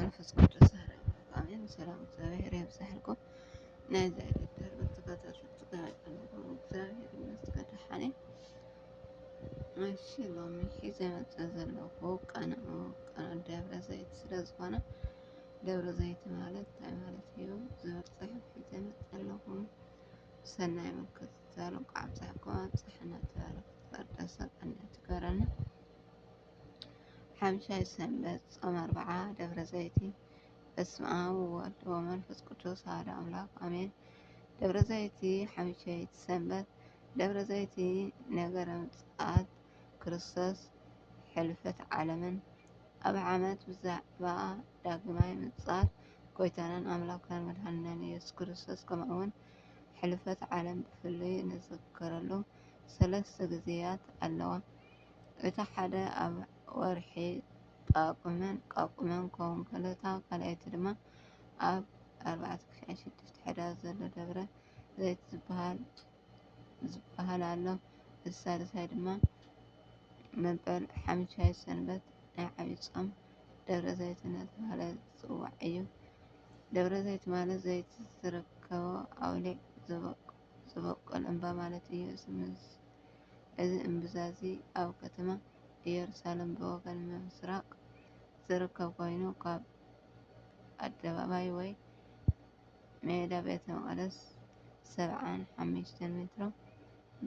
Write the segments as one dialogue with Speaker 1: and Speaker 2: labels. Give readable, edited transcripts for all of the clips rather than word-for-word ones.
Speaker 1: መንፈስ ቅዱስ አሜን። ሰላም እግዚአብሔር ያብዛልኩም። ናይ ዛይደር ተከታተልቲ ተጋጠመኩም እግዚአብሔር ይመስገን ደሓነ እሺ ሎሚ ሒዘ መፀ ዘለኹ ቀነ ደብረ ዘይት ስለ ዝኾነ ደብረ ዘይት ማለት እንታይ ማለት እዩ ዝብል ፅሑፍ ሒዘ መፀ ኣለኹ። ሰናይ ምክትታል ቃዕብፃዕኩም ኣብፅሕና ተባረክ ተቀደሰ ቀኒ ትገረና ሓምሻይ ሰንበት ጾም 40 ደብረ ዘይቲ በስመ አብ ወወልድ ወመንፈስ ቅዱስ አሐዱ አምላክ አሜን። ደብረ ዘይቲ ሓምሻይቲ ሰንበት ደብረ ዘይቲ ነገረ ምጽአት ክርስቶስ ሕልፈት ዓለምን ኣብ ዓመት ብዛዕባ ዳግማይ ምጽአት ጎይታናን ኣምላክናን መድሓኒትናን ኢየሱስ ክርስቶስ ከምኡ'ውን ሕልፈት ዓለም ብፍሉይ ንዝክረሉ 3 ግዜያት ኣለዋ። እቲ ሓደ ኣብ ወርሒ ጳጉሜን ክኸውን ከሎ እታ ካልኣይቲ ድማ ኣብ 4-6 ሕዳር ዘሎ ደብረ ዘይት ዝበሃል ኣሎ። እቲ ሳልሳይ ድማ መበል ሓምሻይ ሰንበት ናይ ዓብይ ጾም ደብረ ዘይት እናተባህለ ዝፅዋዕ እዩ። ደብረ ዘይት ማለት ዘይቲ ዝርከቦ ኣውሊዕ ዝበቁል እምባ ማለት እዩ። እዚ እምብዛ እዚ ኣብ ከተማ ኢየሩሳሌም ብወገን ምስራቅ ዝርከብ ኮይኑ ካብ ኣደባባይ ወይ ሜዳ ቤተ መቅደስ 75 ሜትሮ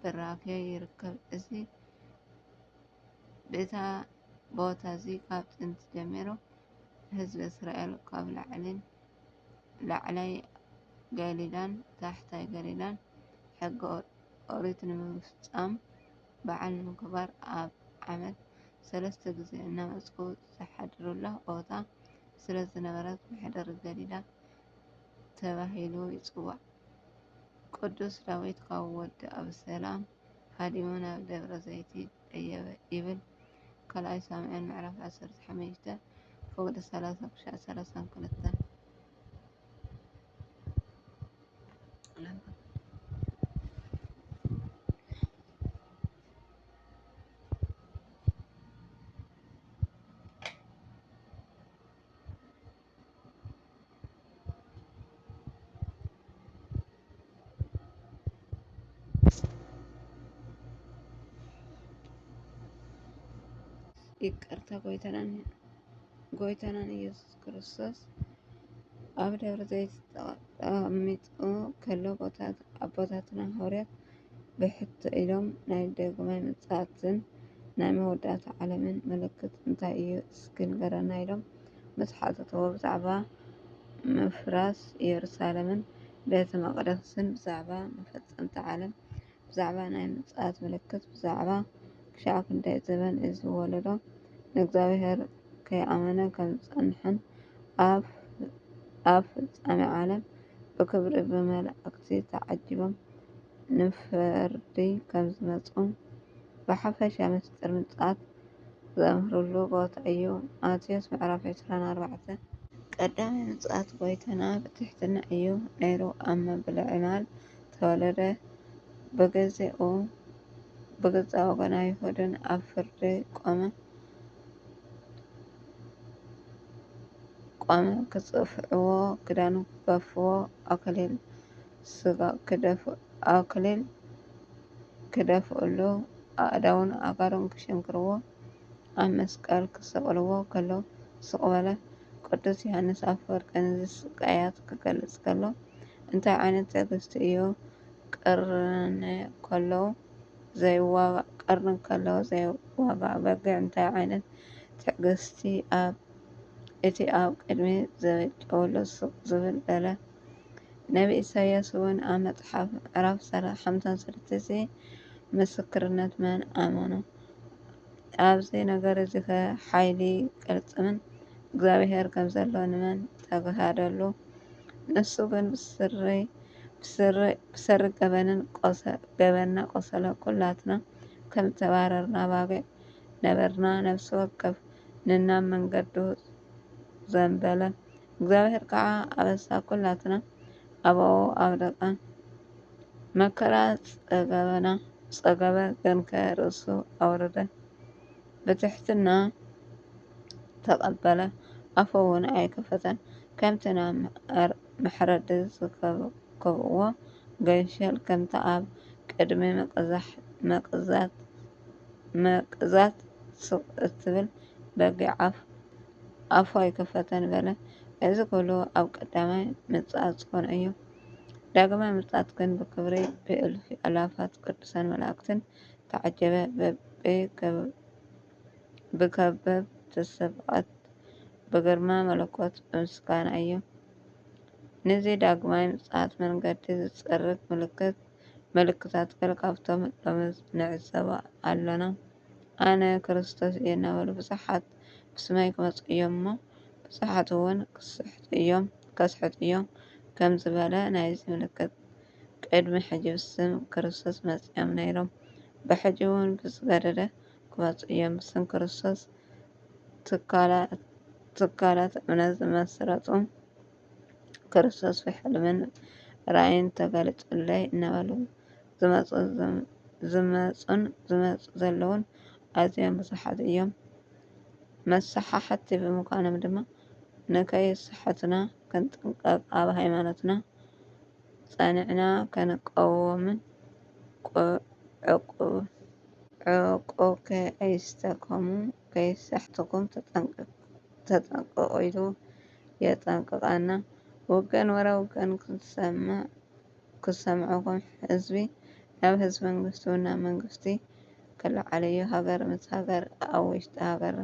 Speaker 1: ብራክዮ ይርከብ። እዚ ቦታ እዚ ካብ ጥንቲ ጀሚሩ ህዝቢ እስራኤል ካብ ላዕላይ ገሊላን ታሕታይ ገሊላን ሕጊ ኦሪት ንምፍፃም በዓል ንምክባር ኣብ ዓመት 3 ግዜ እናመፁ ዝሓድሩላ ቦታ ስለ ዝነበረት ምሕደር ገሊላ ተባሂሉ ይፅዋዕ። ቅዱስ ዳዊት ካብ ወዲ አብሰላም ሃዲሙ ናብ ደብረ ዘይቲ ደየበ ይብል። 2 ሳሙኤል ምዕራፍ 15 ፍቅዲ 30-32 ይቅርታ ጎይታናን ኢየሱስ ክርስቶስ ኣብ ደብረ ዘይት ተቐሚጡ ከሎ ኣቦታትና ሐዋርያት ብሕቶ ኢሎም ናይ ዳግማይ ምጽአትን ናይ መወዳእታ ዓለምን ምልክት እንታይ እዩ እስኪ ንገረና ኢሎም ምስ ሓተትዎ ብዛዕባ ምፍራስ ኢየሩሳሌምን ቤተ መቅደስን ብዛዕባ መፈፀምቲ ዓለም ብዛዕባ ናይ ምጽአት ምልክት ብዛዕባ ክሳብ ክንደይ ዘመን እዩ ዝወለዶ ንእግዚአብሔር ከይኣመነ ከም ዝጸንሐን ኣብ ፍጻሜ ዓለም ብክብሪ ብመላእክቲ ተዓጂቦም ንፍርዲ ከም ዝመጹ ብሓፈሻ ምስጢር ምጽአት ዘምህሩሉ ቦታ እዩ። ማቴዎስ ምዕራፍ 24 ቀዳማይ ምጽአት ጎይታና ብትሕትና እዩ ነይሩ። ኣብ መብልዒ መዓል ተወለደ። ብገዛ ወገን ኣይሁድን ኣብ ፍርዲ ቆመ ክጽፍዕዎ ክዳኑ ክገፍዎ ኣክሊል ክደፍእሉ ኣእዳውን ኣጋሩን ክሽንክርዎ ኣብ መስቀል ክሰቅልዎ ከለዉ ስቕ በለ። ቅዱስ ዮሃንስ ኣፈወርቂ ነዚ ስቃያት ክገልጽ ከሎ እንታይ ዓይነት ትዕግስቲ እዩ ቀርኒ ከለዉ ዘይዋጋእ በጊዕ እንታይ ዓይነት ትዕግስቲ እቲ ኣብ ቅድሚ ዘጨወሉ ስቕ ዝብል በለ። ነቢ ኢሳያስ እውን ኣብ መጽሓፍ ምዕራፍ 53 ምስክርነት መን ኣመኑ ኣብዚ ነገር እዚ ሓይሊ ቅልጽምን እግዚአብሔር ከም ዘሎ ንመን ተጋሃደሉ ንሱ ግን ብስሪ ገበና ቆሰለ። ኩላትና ከም ተባረርና ባጊዕ ነበርና ነፍሲ ወከፍ ንናብ መንገዱ ዘንበለ እግዚአብሔር ከዓ ኣበሳ ኩላትና ኣብኡ ኣብ ደቃ መከራ ጸገበ ግን ከርእሱ ኣውረደ ብትሕትና ተቀበለ። ኣፈውን ኣይከፈተን። ከምቲ ናብ መሕረዲ ዝከብክብዎ ገንሸል ከምቲ ኣብ ቅድሚ መቅዛት ስቕ እትብል በጊዕ ኣፉ ኣይከፈተን በለ። እዚ ኩሉ ኣብ ቀዳማይ ምጽኣት ዝኾነ እዩ። ዳግማይ ምጽኣት ግን ብክብሪ ብእልፊ ኣላፋት ቅዱሳን መላእክትን ተዓጀበ። ብከበብቲ ሰብኣት ብግርማ መለኮት ብምስጋና እዩ። ነዚ ዳግማይ ምጽኣት መንገዲ ዝጸርግ ምልክታት ገለ ካብቶም ሎሚ ንዕዘቦ ኣለና። ኣነ ክርስቶስ እየ እናበሉ ብዙሓት ብስመይ ክመጹ እዮም እሞ ብዙሓት እውን ከስሕቱ እዮም ከም ዝበለ ናይዚ ምልክት ቅድሚ ሕጂ ብስም ክርስቶስ መጺኦም ነይሮም። ብሕጂ እውን ብዝገደደ ክመጹ እዮም። ብስም ክርስቶስ ትካላት እምነት ዝመስረቱ ክርስቶስ ብሕልምን ራእይን ተገሊጹለይ እናበሉ ዝመጹን ዘለውን ኣዝዮም ብዙሓት እዮም። መሰሓሕቲ ብምዃኖም ድማ ንከይስሕቱና ክንጥንቀቕ ኣብ ሃይማኖትና ጸኒዕና ከንቀውምን ዕቁብ ከይስተኩም ተጠንቀቁ ኢሉ የጠንቅቐና። ወገን ወረወገን ክሰምዖም ህዝቢ ናብ ህዝቢ መንግስቲ እውን ናብ መንግስቲ ክለዓል እዩ። ሃገር ምስ ሃገር ኣብ ውሽጢ ሃገር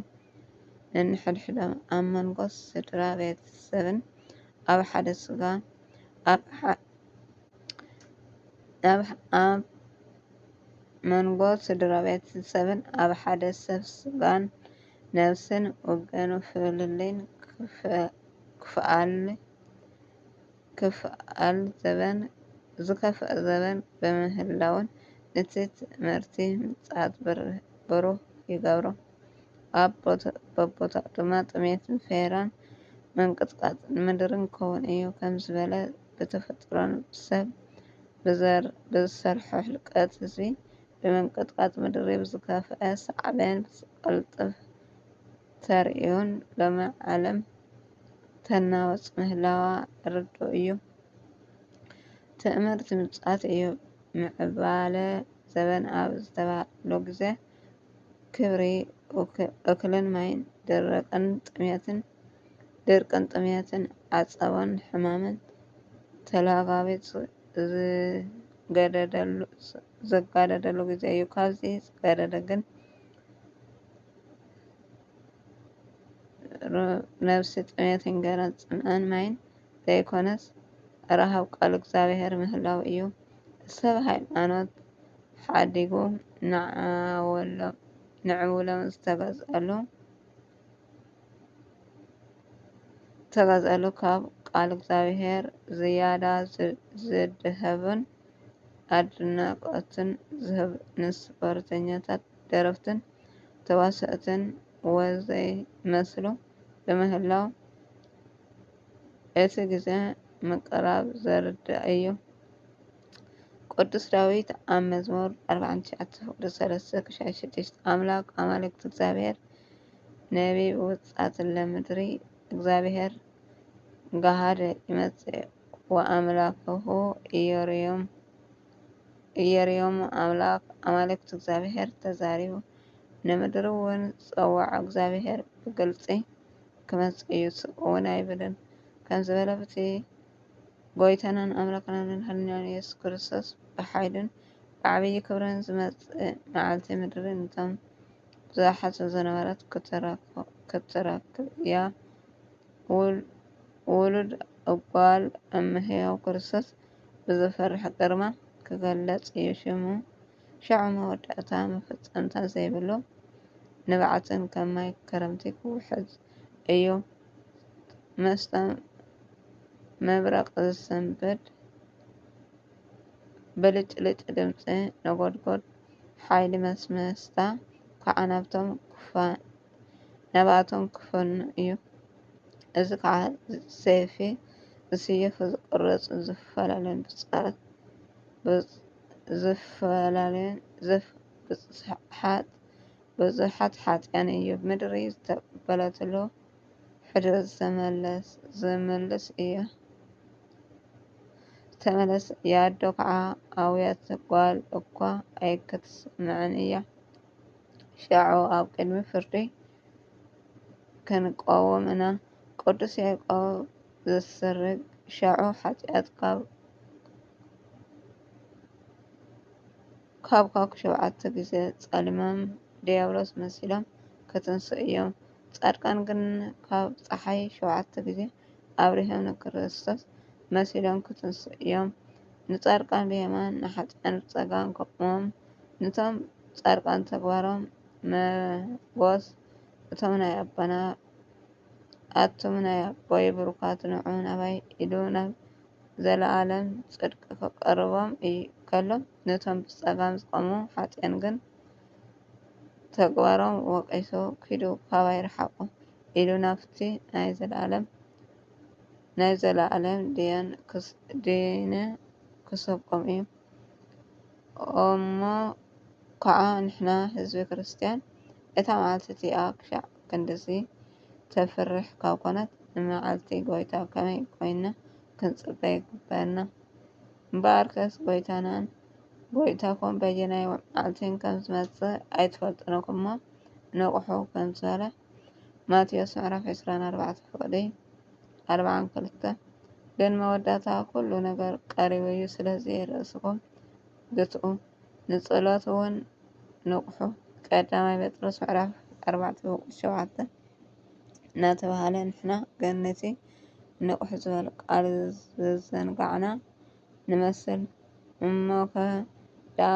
Speaker 1: ነንሕድሕዶም ኣብ መንጎ ስድራ ቤተሰብን ኣብ ሓደ ስጋ ኣብ መንጎ ስድራ ቤተሰብን ኣብ ሓደ ሰብ ስጋን ነፍስን ወገን ፍልይን ዝከፍአ ዘበን በምህላውን እቲ ትምህርቲ ምጽኣት ብሩህ ይገብሮ። ኣብ ቦታኡ ድማ ጥሜትን ፌራን መንቅጥቃጥን ምድርን ክኸውን እዩ። ከም ዝበለ ብተፈጥሮን ሰብ ብዝሰርሖ ህልቀት ህዝቢ ብምንቅጥቃጥ ምድሪ ብዝከፍአ ሳዕቤን ብዝቕልጥፍ ተርእዮን ሎሚ ዓለም ተናወጽ ምህላዋ ርዱእ እዩ። ትእምርቲ ምጽኣት እዩ። ምዕባለ ዘበን ኣብ ዝተባሃለሎ ግዜ ክብሪ እክልን ማይን ድርቅን ጥምየትን ዓጸቦን ሕማምን ተላጋቢት ዘጋደደሉ ግዜ እዩ። ካብዚ ዝገደደ ግን ነፍሲ ጥሜት እንጀራን ጽምአን ማይን ዘይኮነስ ረሃብ ቃል እግዚኣብሔር ምህላው እዩ። ሰብ ሃይማኖት ሓዲጉ ንዕውሎም ዝተገዝአሉ ካብ ቃል እግዚኣብሔር ዝያዳ ዝድህብን ኣድናቆትን ዝህብ ንስፖርተኛታት ደረፍትን ተዋሳእትን ወዘይመስሉ ብምህላው እቲ ግዜ ምቅራብ ዘርድእ እዩ። ቅዱስ ዳዊት ኣብ መዝሙር 49:3-6 ኣምላክ ኣማልክቲ እግዚኣብሔር ነቢ ብውጻእ ለምድሪ እግዚኣብሔር ገሃድ ይመጽእ ወአምላክሁ ኢየርዮሙ ኣምላክ ኣማልክቲ እግዚኣብሔር ተዛሪቡ ንምድሪ እውን ዝጸውዖ እግዚኣብሔር ብግልጺ ክመጽእ እዩ ስቕ እውን ኣይብልን ከም ዝበለ በቲ ጎይታናን ኣምላክናን መድሓኒትናን ኢየሱስ ክርስቶስ ብሓይልን ብዓብይ ክብርን ዝመጽእ መዓልቲ ምድሪ ነቶም ብዝሓት ዝነበረት ክትረክብ እያ። ውሉድ እጓል እመሕያው ክርስቶስ ብዝፈርሕ ግርማ ክገለጽ እዩ። ሽዑ መወዳእታ መፈጸምታ ዘይብሉ ንባዓትን ከም ማይ ክረምቲ ክውሕዝ እዩ። መስተ መብረቕ ዝሰንብድ ብልጭልጭ ድምፂ ነጎድጓድ ሓይሊ መስመስታ ከዓ ናብኣቶም ክፈኑ እዩ። እዚ ከዓ ሰይፊ ዝስይፉ ዝቁረፁን ዝፈላለዩን ብዙሓት ሓጥያን እዩ። ምድሪ ዝተቀበለትሉ ውሕድ ዝተመለስ እያ ኣዶ ከዓ ኣውያት ጓል እኳ ኣይክትስምዐን እያ። ሻዑ ኣብ ቅድሚ ፍርዲ ክንቀውም ኢና። ቅዱስ ያዕቆብ ዘስርግ ሻዑ ሓጢኣት ካብ 7 ግዜ ጸሊሞም ዲያብሎስ መሲሎም ክትንስኡ እዮም። ጻድቃን ግን ካብ ፀሓይ 7 ግዜ ኣብሪሆም ንክርስቶስ መሲሎም ክትንስኡ እዮም። ንጻድቃን ብየማን ንኃጢኣን ብጸጋም ከቆሞም ነቶም ጻድቃን ተግባሮም መጎስ እቶም ናይ ኣቦይ ብሩካት ንዑ ናባይ ኢሉ ናብ ዘለኣለም ጽድቂ ከቀርቦም ከሎ ነቶም ብጸጋም ዝቆሙ ኃጢኣን ግን ተግባሮም ወቂሱ ኪዱ ካባይ ረሓቁ ኢሉ ናብቲ ናይ ዘለኣለም ዲን ክሰቆም እዩ። እሞ ከዓ ንሕና ህዝቢ ክርስቲያን እታ መዓልቲ እቲኣ ክሻዕ ክንድዚ ተፍርሕ ካብ ኮነት ንመዓልቲ ጎይታ ከመይ ኮይና ክንጽበ ይግበአና። እምበኣርከስ ጎይታኩም በየናይ መዓልትን ከም ዝመጽእ ኣይትፈልጡን እሞ ንቑሑ ከም ዝበለ ማቴዎስ ምዕራፍ 24 ፍቕዲ 42 ግን መወዳእታ ኩሉ ነገር ቀሪቡ እዩ። ስለዚ ርእስኩም ግትኡ ንጸሎት እውን ንቑሑ። ቀዳማይ ጴጥሮስ ምዕራፍ 4:7 እናተባህለ ንሕና ግን ነቲ ንቑሕ ዝበለ ቃል ዝዘንጋዕና ንመስል እሞ ደኣ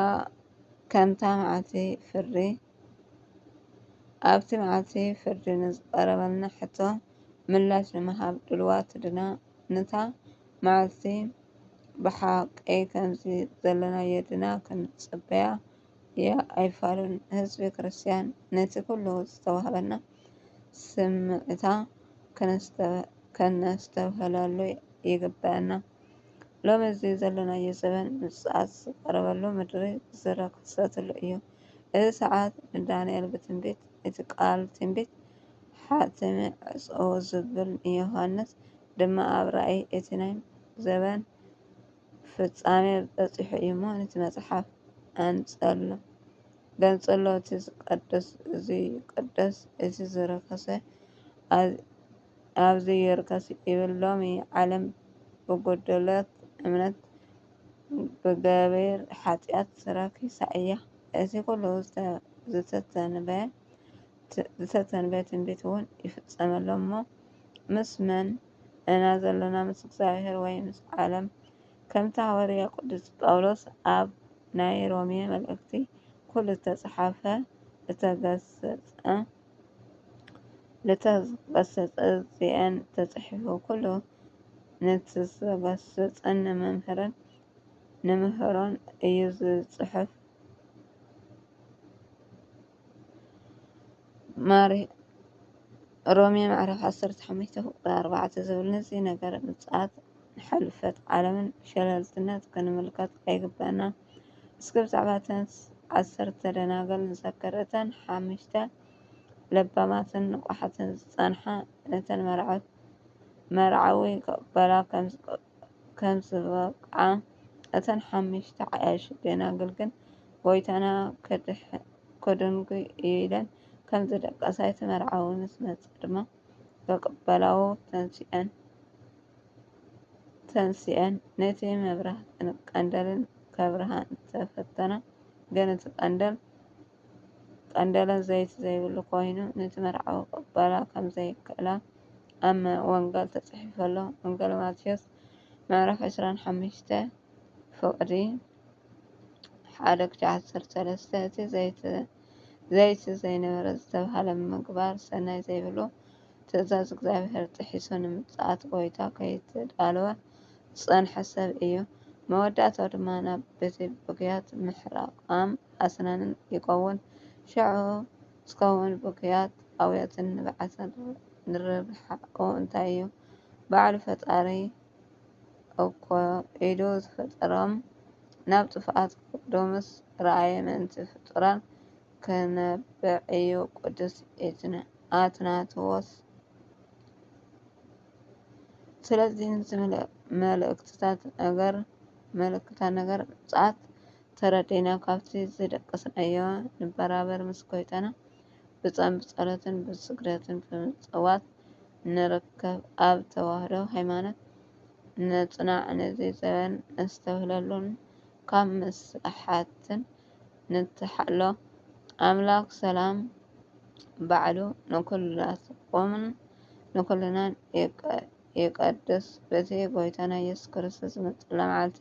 Speaker 1: ከምታ መዓልቲ ፍርዲ ኣብቲ መዓልቲ ፍርዲ ንዝቐረበልና ሕቶ ምላሽ ንምሃብ ድልዋት ድና ነታ መዓልቲ ብሓቂ ከምዚ ዘለናዮ ድና ክንጽበያ ኣይፋሉን። ህዝቢ ክርስቲያን ነቲ ኩሉ ዝተዋህበና ስምዕታ ከነስተብህለሉ ይግበአና። ሎሚ እዚ ዘለናዮ ዘበን ምጽኣት ዝቐረበሉ ምድሪ ዝረክሰትሉ እዩ። እዚ ሰዓት ንዳንኤል ብትንቢት እቲ ቃል ትንቢት ሓትሚ ዕጽው ዝብል ንዮሃንስ ድማ ኣብ ራእይ እቲ ናይ ዘበን ፍጻሜ በጺሑ እዩ እሞ ነቲ መጽሓፍ ገንጸሎ እቲ ዝቀደስ እዚ ይቅደስ እቲ ዝረከሰ ኣብዚ ይርከስ ይብል። ሎሚ ዓለም ብጐደለት እምነት ብገቢር ኃጢኣት ረኪሳ እያ። እዚ ኩሉ ዝተተንበየ ትንቢት እውን ይፍጸመሎ እሞ ምስ መን ኢና ዘለና? ምስ እግዚኣብሔር ወይ ምስ ዓለም? ከምቲ ሐዋርያ ቅዱስ ጳውሎስ ኣብ ናይ ሮሜ መልእክቲ ኩሉ ዝተጻሕፈ ልተገሰጸ እዚአን ተጽሒፉ ኩሉ ንትገሰጸን ንምህሮን እዩ ዝጽሕፍ። ሮሜ ምዕራፍ 15:4 ዝብል ነዚ ነገር ምጽኣት ሕልፈት ዓለምን ሸለልትነት ክንምልከት ኣይግበአና። እስኪ ብዛዕባ እተን 10 ደናግል ንዘክር። እተን 5 ለባማትን ንቑሓትን ዝጸንሓ ነተን መርዓዊ ክቕበላ ከም ዝበቅዓ እተን 5 ሓያሽ ደናግል ግን ጎይታና ከድንጉ እዩ ኢለን ከም ዝደቀሳ እቲ መርዓዊ ምስ መጽእ ድማ ክቕበላው ተንሲአን ነቲ መብራህትን ቀንደልን ከብርሃ ተፈተና። ግን እቲ ቀንደለን ዘይቲ ዘይብሉ ኮይኑ ነቲ መርዓዊ ክቕበላ ከም ዘይክእላ ኣብ ወንጌል ተጻሒፉ ኣሎ። ወንጌል ማቴዎስ ምዕራፍ 25 ፍቕዲ 1-13 እቲ ዘይቲ ዘይነበረ ዝተባህለ ምግባር ሰናይ ዘይብሉ ትእዛዝ እግዚኣብሔር ጥሒሱ ንምጽኣት ጎይታ ከይተዳለወ ዝጸንሐ ሰብ እዩ። መወዳእታኡ ድማ ናብ ቤት ብግያት ምሕራቃን ኣስናንን ይከውን። ሽዑ ዝከውን ብግያት ኣውያትን ንብዓትን ርብሓኡ እንታይ እዩ? ባዕሉ ፈጣሪ እኮ ኢሉ ዝፈጠሮም ናብ ጥፍኣት ክኸዱ ምስ ረኣየ ምእንቲ ፍጡራን ክነብዕ እዩ። ቅዱስ ኣትናቴዎስ ስለዚህ መልእክታት ነገር ምጽኣት ተረዲና ካብቲ ዝደቀስናዮ ንበራበር ምስ ጎይታና ብጾም ብጸሎትን ብስግደትን ብምጽዋት ንርከብ ኣብ ተዋህዶ ሃይማኖት ነጽናዕ ነዚ ዘበን ነስተውህለሉን ካብ መስሓትን ንትሓሎ ኣምላክ ሰላም ባዕሉ ንኩልናን ይቀድስ በቲ ጎይታና ኢየሱስ ክርስቶስ ዝመጽእላ መዓልቲ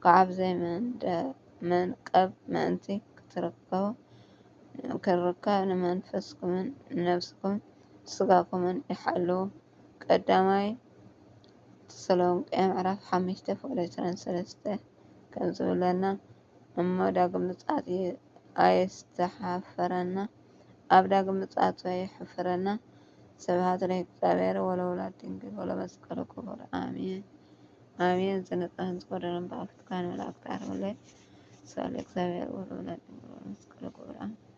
Speaker 1: ከዓብ መንቀብ ምእንቲ ክርከብ ንመንፈስኩምን ነፍስኩም ስጋኩምን ይሓልው። ቀዳማይ ተሰሎንቄ ምዕራፍ 5:23 ከም ዝብለና እሞ ዳግም ምጽኣት ኣየስተሓፍረና ኣብ ዳግም ምጽኣቱ ኣየሕፍረና። ስብሐት ለእግዚአብሔር ወለወላዲቱ ድንግል ወለመስቀሉ ክቡር አሜን አሜን። ዝነጻን ዝጎደሎን በአፍትካን መላእክት አርበላይ ስብሐት ለእግዚአብሔር ወለወላዲቱ ድንግል ወለመስቀሉ ክቡር አሜን።